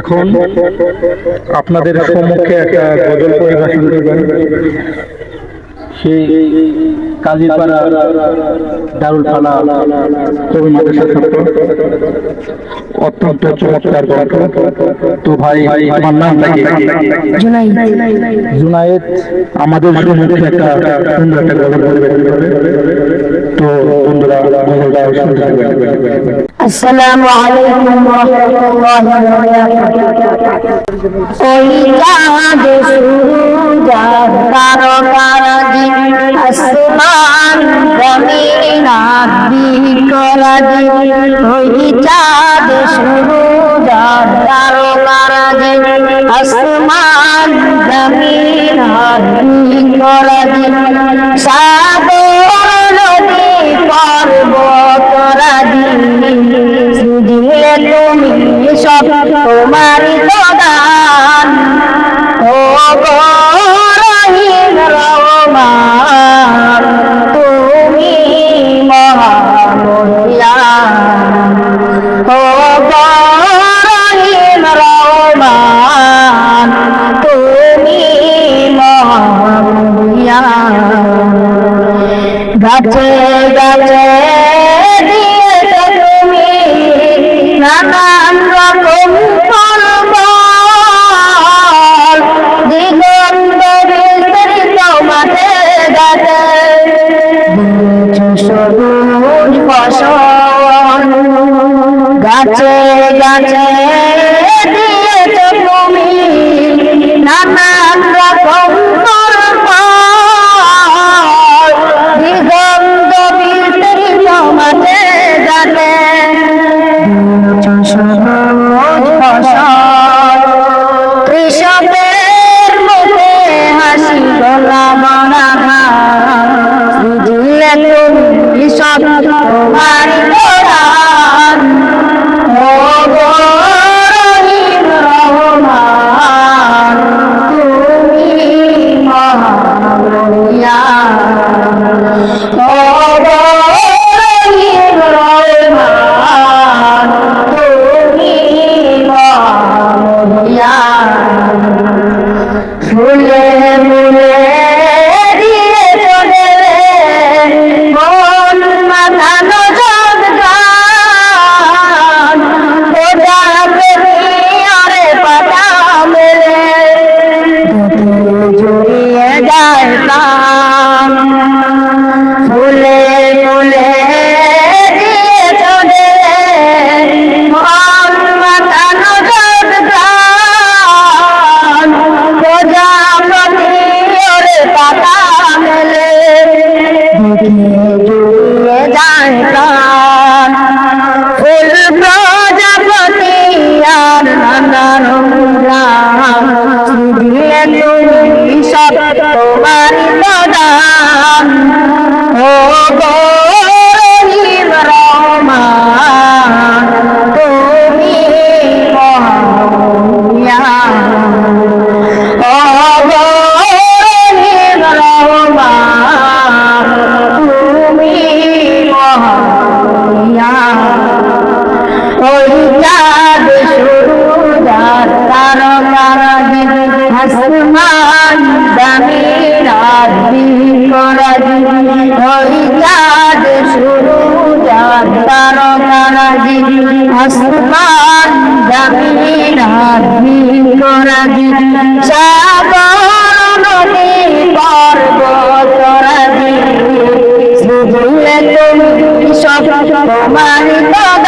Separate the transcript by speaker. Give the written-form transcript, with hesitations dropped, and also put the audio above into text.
Speaker 1: এখন আপনাদের সম্মুখে একটা গজল পরিবেশন করবেন সেই কাজীপাড়া দারুল ফালা কবি মাদ্রাসার ছাত্র, অত্যন্ত চমৎকার গল্প। তো ভাই তোমার নামটা কি? জুনায়েদ আমাদের সম্মুখে একটা সুন্দর একটা গজল পরিবেশন করবে। তো বন্ধুরা গজলটা শুনতে থাকবেন।
Speaker 2: আসসালামু আলাইকুম ওয়া রাহমাতুল্লাহি ওয়া বারাকাতুহু। ওই চাঁদ সূরজ তারকারাজি আসমান জমিন বিকরাজি, ওই চাঁদ সূরজ তারকারাজি আসমান জমিন বিকরাজি, সাগর নদী পর্বতরাজি দিলে তুমি সব তোমারই তো দান। ও গো রহিম রহমান তুমি মহামহিয়ান। ও গো রহিম রহমান তুমি মহামহিয়ান। গাছে গাছে দিয়েছো তুমি নানান রকম ফল ফল, দিগন্ত বিস্তৃত মাঠে ঘাটে দিয়েছো সবুজ ফসল। গাছে গাছে দিয়েছো তুমি নানান রকম ফল ফল, দিগন্ত বিস্তৃত মাঠে ঘাটে দিয়েছো সবুজ ফসল। কৃষকের মুখে হাসি গলা বনা দিলে তুমি সব তোমারই দান। ও গো রহিম রহমান তুমি মহামহিয়ান। ও গো রহিম রহমান তুমি মহামহিয়ান। ফুলে ফুলে দিয়েছো দেবে মন মাতানো জগগান, খোদা আরে পাতা মেলে জড়িয়ে যায় প্রাণ। ফুলে ফুলে দিয়েছো দেবে মন মাতানো জগগান, খোদা ওরে পাতা মেলে জড়িয়ে যায় প্রাণ। ফুল প্রজাপতি আর নানান দিলে তুমি সব তোমারই দান। ও গো রহিম রহমান তুমি মহামহিয়ান। ও গো রহিম রহমান তুমি মহামহিয়ান। ওই চাঁদ সূরজ তারকারাজি আসমান জমিন বিকরাজি, ওই চাঁদ সূরজ তারকারাজি আসমান জমিন বিকরাজি, সাগর নদী পর্বতরাজি দিলে তুমি সব তোমারই দান।